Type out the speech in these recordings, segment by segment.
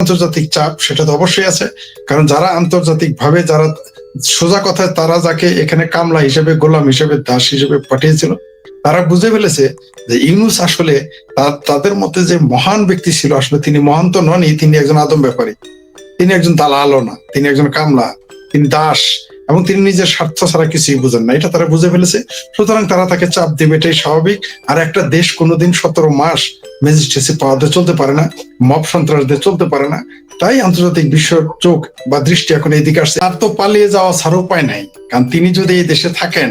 আন্তর্জাতিক চাপ সেটা তো অবশ্যই আছে, কারণ যারা আন্তর্জাতিক ভাবে যারা সোজা কথায় তারা যাকে এখানে কামলা হিসেবে, গোলাম হিসেবে, দাস হিসেবে পাঠিয়েছিল, তারা বুঝে ফেলেছে যে ইউনূস আসলে তাদের মধ্যে যে মহান ব্যক্তি ছিল, আসলে তিনি মহান তো ননই, তিনি একজন আদম ব্যাপারী, তিনি একজন দালালও না, তিনি একজন কামলা, তিনি দাস, এবং তিনি নিজের স্বার্থ ছাড়া কিছুই বুঝেন না, এটা তারা বুঝে ফেলেছে। সুতরাং তারা তাকে চাপ দেবে, এটাই স্বাভাবিক। আর একটা দেশ কোনোদিন 17 মাস ম্যাজিস্ট্রেসি পাওয়াতে চলতে পারে না, মব সন্ত্রাসদের চলতে পারে না। তাই আন্তর্জাতিক বিশ্বের চোখ বা দৃষ্টি এখন এইদিকে আসছে। আর তো পালিয়ে যাওয়া ছাড়া উপায় নাই, কারণ তিনি যদি এই দেশে থাকেন,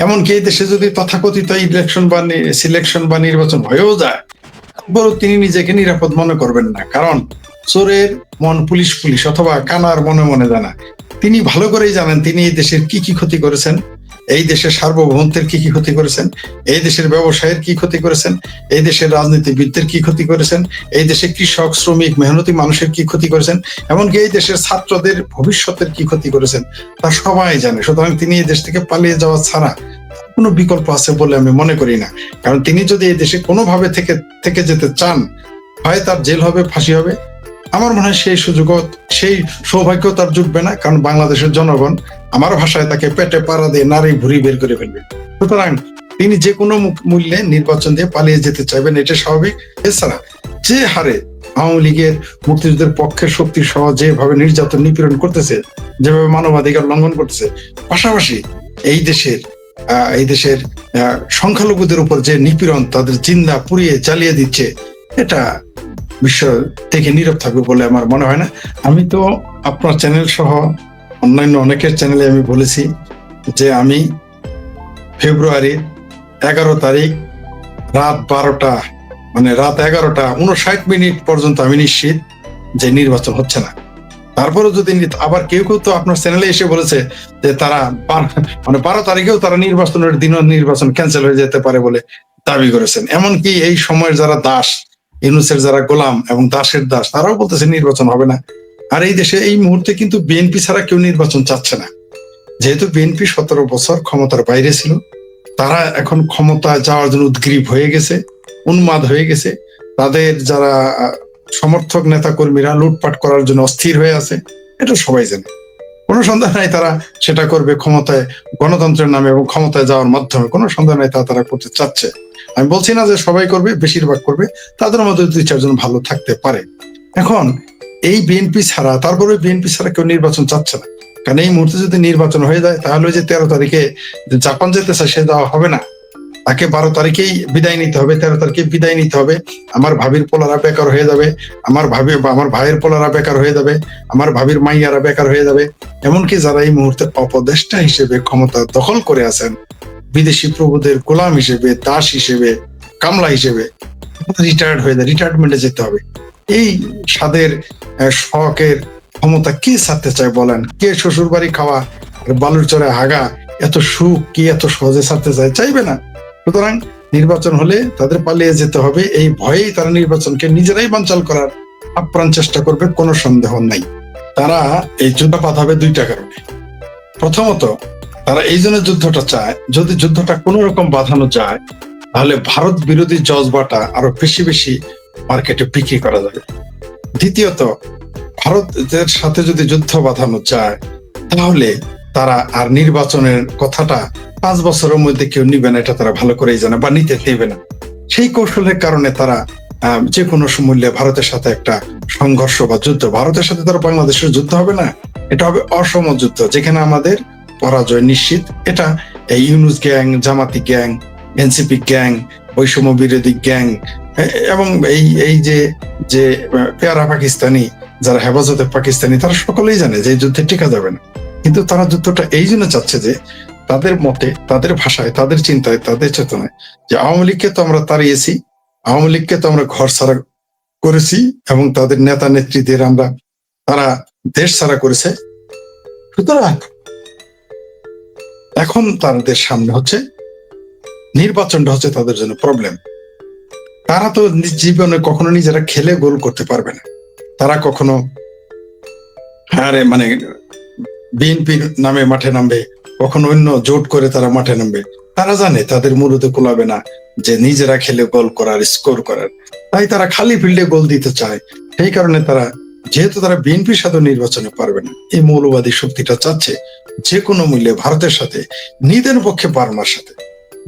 এমনকি এই দেশে যদি তথাকথিত ইলেকশন বা সিলেকশন বা নির্বাচন হয়েও যায়, বড় তিনি নিজেকে নিরাপদ মনে করবেন না, কারণ চোরের মন পুলিশ পুলিশ অথবা কানার মনে মনে জানা। তিনি ভালো করেই জানেন তিনি এই দেশের কি কি ক্ষতি করেছেন, এই দেশের সার্বভৌমত্বের কি কি ক্ষতি করেছেন, এই দেশের ব্যবসায়ের কি ক্ষতি করেছেন, এই দেশের রাজনীতিবিদদের কি ক্ষতি করেছেন, এই দেশে কৃষক, শ্রমিক, মেহনতি মানুষের কি ক্ষতি করেছেন, এমনকি এই দেশের ছাত্রদের ভবিষ্যতের কি ক্ষতি করেছেন, তা সবাই জানে। সুতরাং তিনি এই দেশ থেকে পালিয়ে যাওয়া ছাড়া কোনো বিকল্প আছে বলে আমি মনে করি না। কারণ তিনি যদি এই দেশে কোনোভাবে থেকে যেতে চান, হয় তার জেল হবে, ফাঁসি হবে। আমার মনে হয় সেই সুযোগ, সেই সৌভাগ্য তার জুটবে না, কারণ বাংলাদেশের জনগণ আমার ভাষায় তাকে পেটে পাড়া দিয়ে নারী ভুড়ি বের করে ফেলবে। সুতরাং তিনি যে কোনো মূল্যে নির্বাচন দিয়ে পালিয়ে যেতে চাইবেন, এটা স্বাভাবিক। এছাড়া যে হারে আওয়ামী লীগের মুক্তিযুদ্ধের পক্ষের শক্তি সহ যেভাবে নির্যাতন নিপীড়ন করতেছে, যেভাবে মানবাধিকার লঙ্ঘন করতেছে, পাশাপাশি এই দেশের সংখ্যালঘুদের উপর যে নিপীড়ন, তাদের জিন্দা পুড়িয়ে জ্বালিয়ে দিচ্ছে, এটা বিশ্ব থেকে নীরব থাকবে বলে আমার মনে হয় না। আমি তো আপনার চ্যানেল সহ অন্যান্য অনেকের চ্যানেলে আমি বলেছি যে আমি ফেব্রুয়ারি 11 তারিখ রাত 12টা, মানে রাত 11:59 পর্যন্ত আমি নিশ্চিত যে নির্বাচন হচ্ছে না। তারপরে যদি আবার কেউ কেউ তো আপনার চ্যানেলে এসে বলেছে যে তারা 12 তারিখেও তারা নির্বাচনের দিনও নির্বাচন ক্যান্সেল হয়ে যেতে পারে বলে দাবি করেছেন। এমনকি এই সময়ের যারা দাস, ইউনূসের যারা গোলাম এবং দাসের দাস, তারাও বলতেছে নির্বাচন হবে না। আর এই দেশে এই মুহূর্তে কিন্তু বিএনপি ছাড়া কেউ নির্বাচন চাচ্ছে না, যেহেতু বিএনপি 17 বছর ক্ষমতার বাইরে ছিল। তারা এখন ক্ষমতা যাওয়ার জন্য উদ্গ্রীব হয়ে গেছে, উন্মাদ হয়ে গেছে। তাদের যারা সমর্থক নেতা কর্মীরা লুটপাট করার জন্য অস্থির হয়ে আছে, এটা সবাই জানে। কোনো সন্দেহ নাই তারা সেটা করবে ক্ষমতায়, গণতন্ত্রের নামে এবং ক্ষমতায় যাওয়ার মাধ্যমে। কোনো সন্দেহ নাই তারা করতে চাচ্ছে। আমি বলছি না যে সবাই করবে, বেশিরভাগ করবে, তাদের মধ্যে 2-4 জন ভালো থাকতে পারে। এখন এই বিএনপি ছাড়া, তারপরে বিএনপি ছাড়া কেউ নির্বাচন চাচ্ছে না, কারণ এই মুহূর্তে যদি নির্বাচন হয়ে যায় তাহলে যে 13 তারিখে জাপান যেতে চায় সে যাওয়া হবে না, তাকে 12 তারিখেই বিদায় নিতে হবে, 13 তারিখে বিদায় নিতে হবে। আমার ভাবির পোলারা বেকার হয়ে যাবে, আমার ভাইয়ের পোলারা বেকার হয়ে যাবে, আমার ভাবির মাইয়ারা বেকার হয়ে যাবে। এমনকি যারা এই মুহূর্তে অপদেষ্টা হিসেবে ক্ষমতা দখল করে আছেন, বিদেশি প্রভুদের গোলাম হিসেবে, দাস হিসেবে, কামলা হিসেবে, রিটায়ার্ড হয়ে যায়, রিটায়ারমেন্টে যেতে হবে। এই স্বাদের শখের ক্ষমতা কে ছাড়তে চায় বলেন? কে শ্বশুর বাড়ি খাওয়া, বালুর চরে হাগা, এত সুখ কি এত সহজে ছাড়তে চায়? চাইবে না। সুতরাং নির্বাচন হলে তাদের পালিয়ে যেতে হবে, এই ভয়েই তারা নির্বাচনকে নিজেরাই বানচাল করার আপ্রাণ চেষ্টা করবে, কোনো সন্দেহ নাই। তারা এই যুদ্ধপাত হবে 2টা কারণে। প্রথমত, তারা এই জন্য যুদ্ধটা চায়, যদি যুদ্ধটা কোনো রকম বাঁধানো যায় তাহলে ভারত বিরোধী জজবাটা আরো বেশি বেশি মার্কেটে বিক্রি করা যাবে। দ্বিতীয়ত, ভারতের সাথে যদি যুদ্ধ বাঁধানো যায় তাহলে তারা আর নির্বাচনের কথাটা 5 বছরের মধ্যে কেউ নিবে না, এটা তারা ভালো করেই জানে, বা নিতে দেবে না। সেই কৌশলের কারণে তারা যে কোনো মূল্যে ভারতের সাথে একটা সংঘর্ষ বা যুদ্ধ, ভারতের সাথে তারা বাংলাদেশের যুদ্ধ হবে না, এটা হবে অসম যুদ্ধ, যেখানে আমাদের পরাজয় নিশ্চিত। এটা এই ইউনূস গ্যাং, জামাতি গ্যাং, এনসিপি গ্যাং, বৈষম্য বিরোধী গ্যাং এবং এই যে পেয়ারা পাকিস্তানি, যারা হেফাজতে পাকিস্তানি, তারা সকলেই জানে যে এই যুদ্ধে টিকা যাবে না। কিন্তু তারা যুদ্ধটা এই জন্য চাচ্ছে যে তাদের মতে, তাদের ভাষায়, তাদের চিন্তায়, তাদের চেতনায় যে আওয়ামী লীগকে তো আমরা তাড়িয়েছি, আওয়ামী লীগকে তো আমরা ঘর ছাড়া করেছি এবং তাদের নেতা নেত্রীদের তারা দেশ ছাড়া করেছে। সুতরাং এখন তাদের সামনে হচ্ছে নির্বাচনটা হচ্ছে তাদের জন্য প্রবলেম। তারা তো জীবনে কখনো নিজেরা খেলে গোল করতে পারবে না, তারা কখনো বিএনপির নামে মাঠে নামবে, কখনো অন্য জোট করে তারা মাঠে নামবে। তারা জানে তাদের মুরুদে কুলাবে না যে নিজেরা খেলে গোল করার, স্কোর করার। তাই তারা খালি ফিল্ডে গোল দিতে চায়। সেই কারণে তারা, যেহেতু তারা বিএনপির সাথে নির্বাচনে পারবে না, এই মৌলবাদী শক্তিটা চাচ্ছে যে কোনো মূল্যে ভারতের সাথে, নিদেন পক্ষে বার্মার সাথে।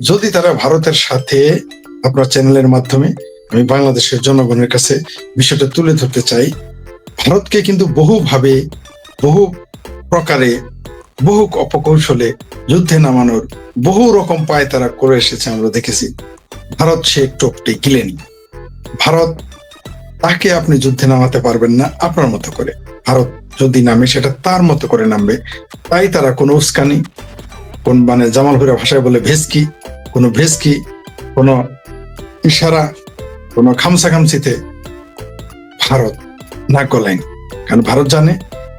যদি তারা ভারতের সাথে, আপনার চ্যানেলের মাধ্যমে আমি বাংলাদেশের জনগণের কাছে বিষয়টা তুলে ধরতে চাই, ভারতকে কিন্তু বহুভাবে, বহু প্রকারে, বহু অপকৌশলে যুদ্ধে নামানোর বহু রকম পায় তারা করে এসেছে, আমরা দেখেছি। ভারত সে টোপটি গিলেনি। ভারত, তাকে আপনি যুদ্ধে নামাতে পারবেন না আপনার মতো করে। ভারত যদি নামে সেটা তার মতো করে নামবে। তাই তারা কোনো উস্কানি, কোন মানে জামালপুরা ভাষায় বলে ভেস্কি, কোনো ভেস্কি, কোনো ইশারা, কোনো খামসাখামসিতে ভারত নাক গলায়নি। কারণ ভারত জানে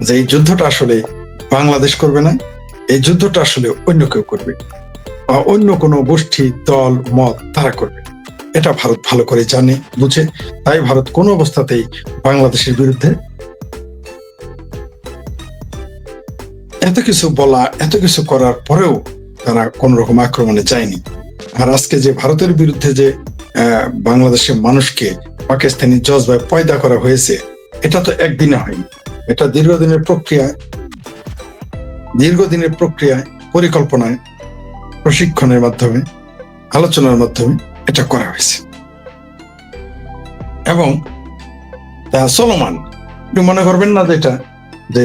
যে এই যুদ্ধটা আসলে বাংলাদেশ করবে না, এই যুদ্ধটা আসলে অন্য কেউ করবে, বা অন্য কোনো গোষ্ঠী, দল, মত তারা করবে। এটা ভারত ভালো করে জানে, বুঝে। তাই ভারত কোনো অবস্থাতেই বাংলাদেশের বিরুদ্ধে এত কিছু বলা, এত কিছু করার পরেও তারা কোন রকম আক্রমণে যায়নি। আর আজকে যে ভারতের বিরুদ্ধে যে বাংলাদেশের মানুষকে পাকিস্তানি জজবায় পয়দা করা হয়েছে, এটা তো একদিনে হয়নি। এটা দীর্ঘদিনের প্রক্রিয়ায়, পরিকল্পনায়, প্রশিক্ষণের মাধ্যমে, আলোচনার মাধ্যমে এটা করা হয়েছে এবং তা চলমান। মনে করবেন না যেটা যে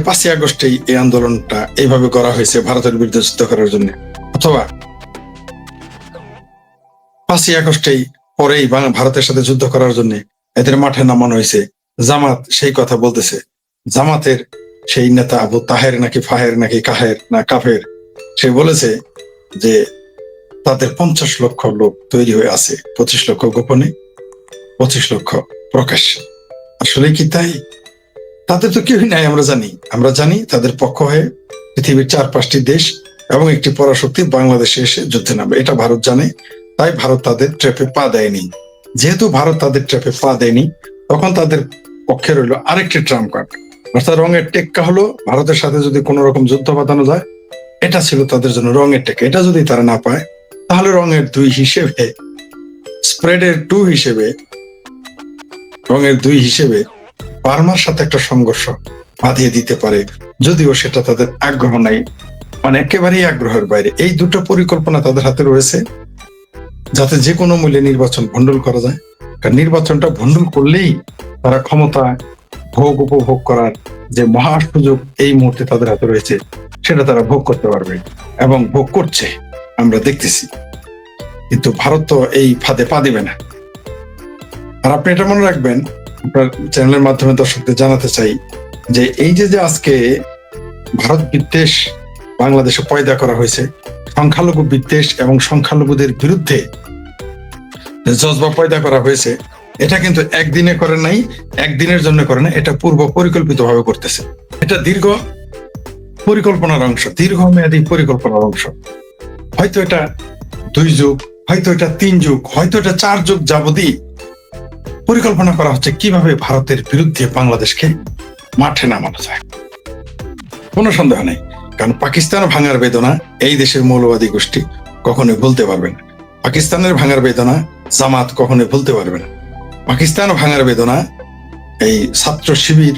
5ই আগস্টেই এই আন্দোলনটা এইভাবে করা হয়েছে ভারতের বিরুদ্ধে যুদ্ধ করার জন্য, অথবা 5ই আগস্টেই পরেই ভারতের সাথে যুদ্ধ করার জন্য এদের মাঠে নামানো হয়েছে। জামাত সেই কথা বলতেছে। জামাতের সেই নেতা আবু তাহের নাকি ফাহের নাকি কাহের না কাফের, সে বলেছে যে তাদের 50 লক্ষ লোক তৈরি হয়ে আছে, 25 লক্ষ গোপনে, 25 লক্ষ প্রকাশ্যে। আসলে কি তাই? তাদের তো কেউই নাই। আমরা জানি তাদের পক্ষ হয়ে পৃথিবীর 4-5টি দেশ এবং একটি পরাশক্তি বাংলাদেশে এসে যুদ্ধে নামবে, এটা ভারত জানে। তাই ভারত তাদের ট্র্যাপে পা দেয়নি। যেহেতু ভারত তাদের ট্র্যাপে পা দেয়নি, তখন তাদের পক্ষে রইল আরেকটি ট্রাম্প কার্ড, অর্থাৎ রঙের টেক্কা হলো ভারতের সাথে যদি কোনো রকম যুদ্ধ বাঁধানো যায়। এটা ছিল তাদের জন্য রঙের টেক্কা। এটা যদি তারা না পায়, তাহলে রঙের 2 হিসেবে, স্প্রেডের 2 হিসেবে, রঙের 2 হিসেবে বার্মার সাথে একটা সংঘর্ষ বাঁধিয়ে দিতে পারে, যদিও সেটা তাদের আগ্রহ নাই, মানে একেবারেই আগ্রহের বাইরে। এই দুটো পরিকল্পনা তাদের হাতে রয়েছে, যাতে যে কোনো মূল্যে নির্বাচন ভণ্ডুল করা যায়। কারণ নির্বাচনটা ভণ্ডুল করলেই তারা ক্ষমতা ভোগ উপভোগ করার যে মহা সুযোগ এই মুহূর্তে তাদের হাতে রয়েছে, সেটা তারা ভোগ করতে পারবে এবং ভোগ করছে, আমরা দেখতেছি। কিন্তু ভারত তো এই ফাঁদে পা দিবে না। আর আপনি এটা মনে রাখবেন, আপনার চ্যানেলের মাধ্যমে দর্শকদের জানাতে চাই যে এই যে আজকে ভারত বিদ্বেষ বাংলাদেশে পয়দা করা হয়েছে, সংখ্যালঘু বিদ্বেষ এবং সংখ্যালঘুদের বিরুদ্ধে জজবা পয়দা করা হয়েছে, এটা কিন্তু একদিনে করে নাই, একদিনের জন্য করে না, এটা পূর্ব পরিকল্পিত ভাবে করতেছে। এটা দীর্ঘ পরিকল্পনার অংশ, দীর্ঘমেয়াদী পরিকল্পনার অংশ। হয়তো এটা 2 যুগ, হয়তো এটা 3 যুগ, হয়তো এটা 4 যুগ যাবতই পরিকল্পনা করা হচ্ছে কিভাবে ভারতের বিরুদ্ধে বাংলাদেশকে মাঠে নামানো যায়। কোনো সন্দেহ নেই, কারণ পাকিস্তান ভাঙার বেদনা এই দেশের মৌলবাদী গোষ্ঠী কখনোই ভুলতে পারবে না। পাকিস্তানের ভাঙার বেদনা জামাত কখনোই ভুলতে পারবে না। পাকিস্তান ভাঙার বেদনা এই ছাত্র শিবির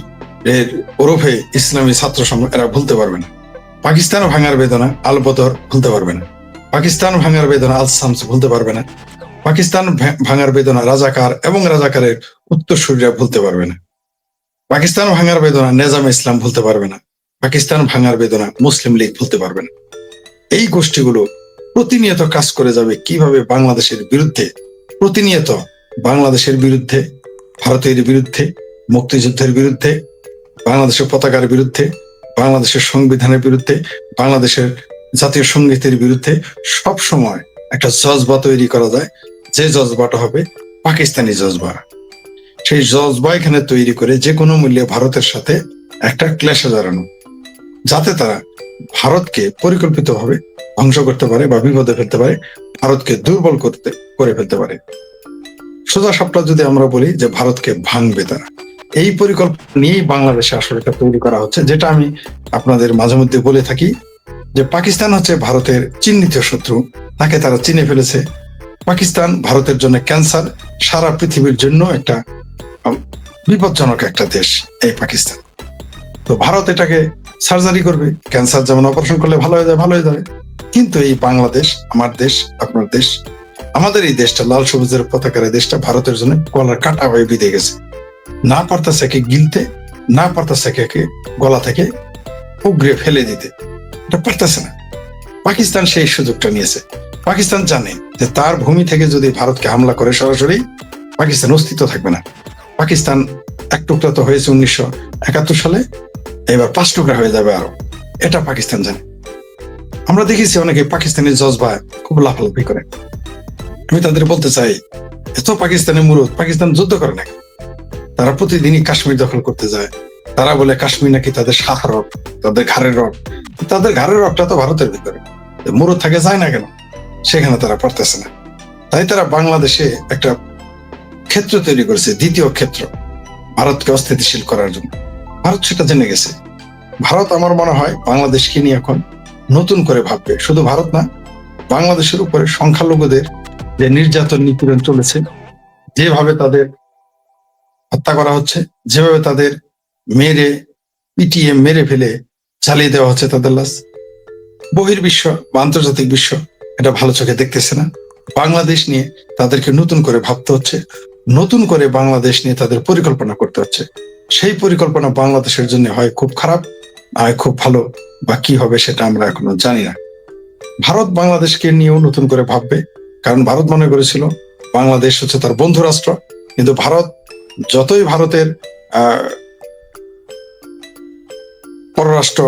এর ওরফে ইসলামী ছাত্র সংঘ এরা ভুলতে পারবে না। পাকিস্তান ভাঙার বেদনা আল বদর ভুলতে পারবে না। পাকিস্তান ভাঙার বেদনা আল শামস ভুলতে পারবে না। পাকিস্তান ভাঙার বেদনা রাজাকার এবং রাজাকারের উত্তরসূরিরা ভুলতে পারবে না। পাকিস্তান ভাঙার বেদনা নেজামে ইসলাম ভুলতে পারবে না। পাকিস্তান ভাঙার বেদনা মুসলিম লীগ ভুলতে পারবে না। এই গোষ্ঠীগুলো প্রতিনিয়ত কাজ করে যাবে কিভাবে বাংলাদেশের বিরুদ্ধে, প্রতিনিয়ত বাংলাদেশের বিরুদ্ধে, ভারতের বিরুদ্ধে, মুক্তিযুদ্ধের বিরুদ্ধে, বাংলাদেশের পতাকার বিরুদ্ধে, বাংলাদেশের সংবিধানের বিরুদ্ধে, বাংলাদেশের জাতীয় সঙ্গীতের বিরুদ্ধে সব সময় একটা জজবা তৈরি করা যায়, যে জজবাটা হবে পাকিস্তানি জজবা। সেই জজবা এখানে তৈরি করে যে কোনো মূল্যে ভারতের সাথে একটা ক্লেশে জড়ানো, যাতে তারা ভারতকে পরিকল্পিতভাবে ধ্বংস করতে পারে বা বিপদে ফেলতে পারে, ভারতকে দুর্বল করে ফেলতে পারে। সোজা সাপটা যদি আমরা বলি যে ভারতকে ভাঙবে তারা, এই পরিকল্পনা নিয়েই বাংলাদেশে আসলে এটা তৈরি করা হচ্ছে। যেটা আমি আপনাদের মাঝে মধ্যে বলে থাকি যে পাকিস্তান হচ্ছে ভারতের চিহ্নিত শত্রু, তাকে তারা চিনে ফেলেছে। পাকিস্তান ভারতের জন্য ক্যান্সার, সারা পৃথিবীর জন্য একটা বিপজ্জনক একটা দেশ এই পাকিস্তান। তো ভারত এটাকে সার্জারি করবে, ক্যান্সার যেমন অপারেশন করলে ভালো হয়ে যায়, ভালো হয়ে যাবে। কিন্তু এই বাংলাদেশ, আমার দেশ, আপনার দেশ, আমাদের এই দেশটা, লাল সবুজের পতাকার এই দেশটা ভারতের জন্য গলার কাটা হয়ে বিঁধে গেছে। না পারতেছে একে গিলতে, না পারতেছে একে গলা থেকে উগড়ে ফেলে দিতে, এটা পারতেছে না। পাকিস্তান সেই সুযোগটা নিয়েছে। পাকিস্তান জানে যে তার ভূমি থেকে যদি ভারতকে হামলা করে সরাসরি, পাকিস্তান অস্তিত্ব থাকবে না। পাকিস্তান এক টুকরা তো হয়েছে 1971 সালে, এবার 5 টুকরা হয়ে যাবে আরো, এটা পাকিস্তান জানে। আমরা দেখেছি অনেকে পাকিস্তানি জজবা খুব লাফালাফি করে। আমি তাদের বলতে চাই, এত পাকিস্তানি মুরুদ, পাকিস্তান যুদ্ধ করে না, তারা প্রতিদিনই কাশ্মীর দখল করতে যায়। তারা বলে কাশ্মীর নাকি তাদের শাহ রক, তাদের ঘাড়ের রক। তাদের ঘাড়ের রকটা তো ভারতের ভিতরে, মুরুদ থাকে যায় না কেন? সেখানে তারা পারতেছে না। তাই তারা বাংলাদেশে একটা ক্ষেত্র তৈরি করেছে, দ্বিতীয় ক্ষেত্র, ভারতকে অস্থিতিশীল করার জন্য। ভারত সেটা জেনে গেছে। ভারত আমার মনে হয় বাংলাদেশকে নিয়ে এখন নতুন করে ভাববে। শুধু ভারত না, বাংলাদেশের উপরে সংখ্যালঘুদের যে নির্যাতন নিপীড়ন চলেছে, যেভাবে তাদের হত্যা করা হচ্ছে, যেভাবে তাদের মেরে পিটিয়ে মেরে ফেলে চালিয়ে দেওয়া হচ্ছে তাদের লাশ, বহির্বিশ্ব বা আন্তর্জাতিক বিশ্ব এটা ভালো চোখে দেখতেছে না। বাংলাদেশ নিয়ে তাদেরকে নতুন করে ভাবতে হচ্ছে, নতুন করে বাংলাদেশ নিয়ে তাদের পরিকল্পনা করতে হচ্ছে। সেই পরিকল্পনা বাংলাদেশের জন্য হয় খুব খারাপ, হয় খুব ভালো, বা কি হবে সেটা আমরা এখনো জানি না। ভারত বাংলাদেশকে নিয়েও নতুন করে ভাববে, কারণ ভারত মনে করেছিল বাংলাদেশ হচ্ছে তার বন্ধু রাষ্ট্র। কিন্তু ভারত যতই ভারতের পররাষ্ট্র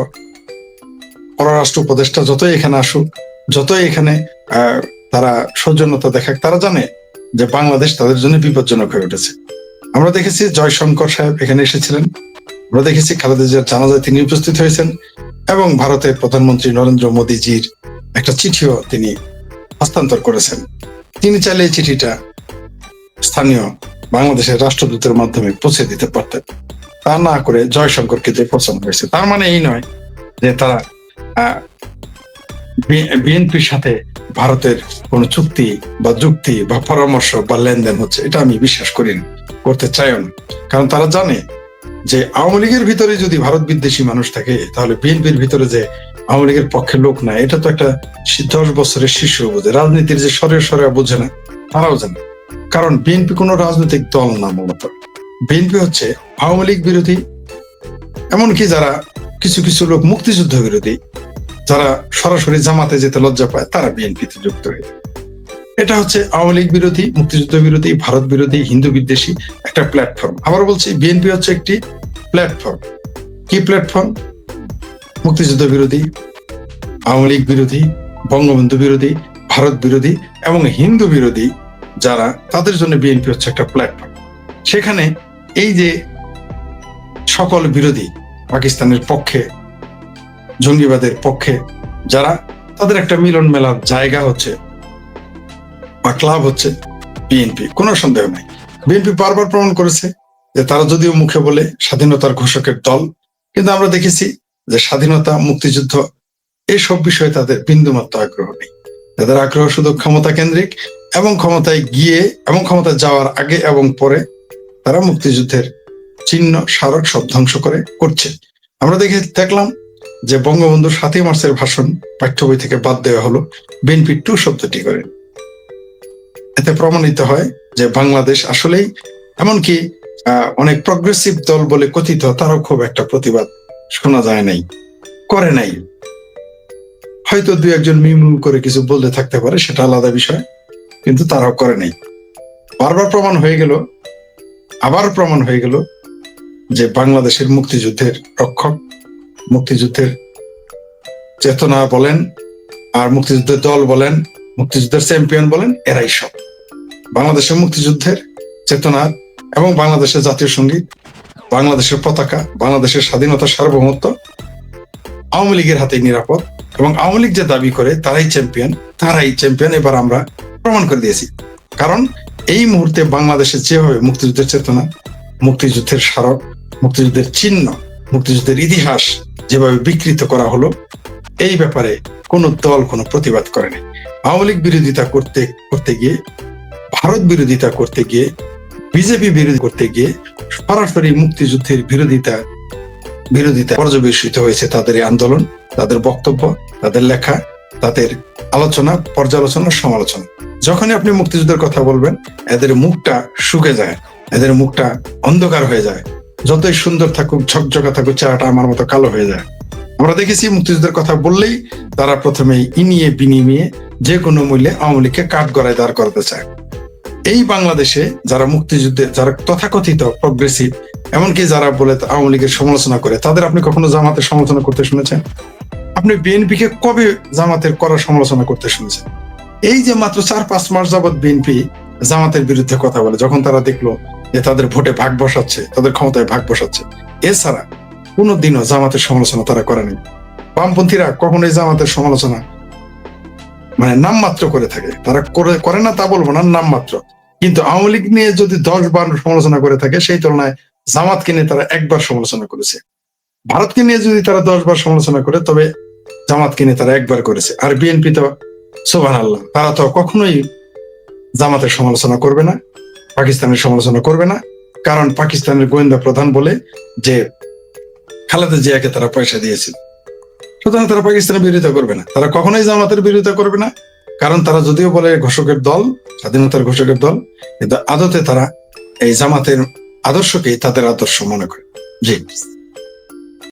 উপদেষ্টা যতই এখানে আসুক, যতই এখানে তারা সৌজন্যতা দেখাক, তারা জানে যে বাংলাদেশ তাদের জন্য বিপজ্জনক হয়ে উঠেছে। আমরা দেখেছি জয়শঙ্কর সাহেব এখানে এসেছিলেন, আমরা দেখেছি খালেদা জিয়ার জানাজায় তিনি উপস্থিত হয়েছেন, এবং ভারতের প্রধানমন্ত্রী নরেন্দ্র মোদীজির একটা চিঠিও তিনি হস্তান্তর করেছেন। তিনি চাইলে এই চিঠিটা স্থানীয় বাংলাদেশের রাষ্ট্রদূতের মাধ্যমে পৌঁছে দিতে পারতেন। তা না করে জয়শঙ্করকে যে পছন্দ হয়েছে, তার মানে এই নয় যে তারা বিএনপির সাথে ভারতের কোন চুক্তি বা যুক্তি বা পরামর্শ বা লেনদেন হচ্ছে, এটা আমি বিশ্বাস করি না, করতে চাইও না। কারণ তারা জানে যে আওয়ামী লীগের ভিতরে যদি ভারত বিদ্বেষী মানুষ থাকে, তাহলে বিএনপির ভিতরে যে আওয়ামী লীগের পক্ষে লোক নাই, এটা তো একটা 10 বছরের শিশু বোঝে। রাজনীতির যে সরে বোঝে না, তারাও জানে। কারণ বিএনপি কোনো রাজনৈতিক দল না, মূলত বিএনপি হচ্ছে আওয়ামী লীগ বিরোধী, এমনকি যারা কিছু কিছু লোক মুক্তিযুদ্ধ বিরোধী, যারা সরাসরি জামাতে যেতে লজ্জা পায়, তারা বিএনপিতে যুক্ত হয়ে। এটা হচ্ছে আওয়ামী লীগ বিরোধী, মুক্তিযুদ্ধ বিরোধী, ভারত বিরোধী, হিন্দু বিদ্বেষী একটা প্ল্যাটফর্ম। আবার বলছি, বিএনপি হচ্ছে একটি প্ল্যাটফর্ম। কি প্ল্যাটফর্ম? মুক্তিযুদ্ধ বিরোধী, আওয়ামী লীগ বিরোধী, বঙ্গবন্ধু বিরোধী, ভারত বিরোধী এবং হিন্দু বিরোধী যারা, তাদের জন্য বিএনপি হচ্ছে একটা প্ল্যাটফর্ম। সেখানে এই যে সকল বিরোধী, পাকিস্তানের পক্ষে, জঙ্গিবাদের পক্ষে যারা, তাদের একটা মিলন মেলার জায়গা হচ্ছে বা ক্লাব হচ্ছে বিএনপি, কোনো সন্দেহ নাই। বিএনপি বারবার প্রমাণ করেছে যে তারা যদিও মুখে বলে স্বাধীনতার ঘোষকের দল, কিন্তু আমরা দেখেছি যে স্বাধীনতা, মুক্তিযুদ্ধ এইসব বিষয়ে তাদের বিন্দুমাত্র আগ্রহ নেই। তাদের আগ্রহ শুধু ক্ষমতা কেন্দ্রিক, এবং ক্ষমতায় গিয়ে এবং ক্ষমতায় যাওয়ার আগে এবং পরে তারা মুক্তিযুদ্ধের চিহ্ন, স্মারক সব ধ্বংস করছে। আমরা দেখলাম যে বঙ্গবন্ধুর 7ই মার্চের ভাষণ পাঠ্য বই থেকে বাদ দেওয়া হলো, বিএনপি 2 শব্দটি করে। এতে প্রমাণিত হয় যে বাংলাদেশ আসলেই, এমনকি অনেক প্রগ্রেসিভ দল বলে কথিত, তারও খুব একটা প্রতিবাদ শোনা যায় নাই, করে নাই। হয়তো 2-1 মিমু করে কিছু বলতে থাকতে পারে, সেটা আলাদা বিষয়, কিন্তু তারাও করে নাই। বারবার প্রমাণ হয়ে গেল, আবার প্রমাণ হয়ে গেল যে বাংলাদেশের মুক্তিযুদ্ধের রক্ষক, মুক্তিযুদ্ধের চেতনা বলেন, আর মুক্তিযুদ্ধের দল বলেন, মুক্তিযুদ্ধের চ্যাম্পিয়ন বলেন, এরাই সব। বাংলাদেশের মুক্তিযুদ্ধের চেতনার এবং বাংলাদেশের জাতীয় সঙ্গীত, বাংলাদেশের পতাকা, বাংলাদেশের স্বাধীনতা, সার্বভৌমত্ব আওয়ামী লীগের হাতেই নিরাপদ, এবং আওয়ামী লীগ যে দাবি করে তারাই চ্যাম্পিয়ন, এবার আমরা প্রমাণ করে দিয়েছি। কারণ এই মুহূর্তে বাংলাদেশে যেভাবে মুক্তিযুদ্ধের চেতনা, মুক্তিযুদ্ধের স্মারক, মুক্তিযুদ্ধের চিহ্ন, মুক্তিযুদ্ধের ইতিহাস যেভাবে বিকৃত করা হলো, এই ব্যাপারে কোনো দল কোনো প্রতিবাদ করেনি। আওয়ামী লীগ বিরোধিতা করতে করতে গিয়ে, ভারত বিরোধিতা করতে গিয়ে, বিজেপি বিরোধী করতে গিয়ে সরাসরি মুক্তিযুদ্ধের বিরোধিতা পর্যবেসিত হয়েছে তাদের এই আন্দোলন, তাদের বক্তব্য, তাদের লেখা, তাদের আলোচনা, পর্যালোচনা, সমালোচনা। যখনই আপনি মুক্তিযুদ্ধের কথা বলবেন, এদের মুখটা শুকে যায়, এদের মুখটা অন্ধকার হয়ে যায়। যতই সুন্দর থাকুক, ঝকঝকা থাকুক, চেহারাটা আমার মতো কালো হয়ে যায়। আমরা দেখেছি মুক্তিযুদ্ধের কথা বললেই তারা প্রথমে ইনিয়ে বিনিয়ে যে কোনো মূল্যে আওয়ামী লীগকে কাঠগড়ায় দাঁড় করাতে চায়। এই বাংলাদেশে যারা মুক্তিযুদ্ধে, যারা তথাকথিত প্রগ্রেসিভ, এমনকি যারা বলে আওয়ামী লীগের সমালোচনা করে, তাদের আপনি কখনো জামাতের সমালোচনা করতে শুনেছেন? আপনি বিএনপিকে কবে জামাতের করার সমালোচনা করতে শুনেছেন? এই যে মাত্র 4-5 মাস যাবৎ বিএনপি জামাতের বিরুদ্ধে কথা বলে, যখন তারা দেখলো যে তাদের ভোটে ভাগ বসাচ্ছে, তাদের ক্ষমতায় ভাগ বসাচ্ছে, এছাড়া কোনোদিনও জামাতের সমালোচনা তারা করেনি। বামপন্থীরা কখনোই জামাতের সমালোচনা মানে নামমাত্র করে থাকে, তারা করে না তা বলবো না, নামমাত্র। কিন্তু আওয়ামী লীগ নিয়ে যদি 10 বার সমালোচনা করে থাকে, সেই তুলনায় জামাতকে নিয়ে তারা 1বার সমালোচনা করেছে। ভারতকে নিয়ে যদি তারা 10বার সমালোচনা করে, তবে জামাতকে নিয়ে তারা 1বার করেছে। আর বিএনপি তো সুবহানাল্লাহ, তারা তো কখনোই জামাতের সমালোচনা করবে না, পাকিস্তানের সমালোচনা করবে না, কারণ পাকিস্তানের গোয়েন্দা প্রধান বলে যে খালেদা জিয়াকে তারা পয়সা দিয়েছিল, সুতরাং তারা পাকিস্তানের বিরোধিতা করবে না, তারা কখনোই জামাতের বিরোধিতা করবে না। কারণ তারা যদিও বলে ঘোষকের দল, স্বাধীনতার ঘোষকের দল, কিন্তু আদতে তারা এই জামাতের আদর্শকেই তাদের আদর্শ মনে করে। জি।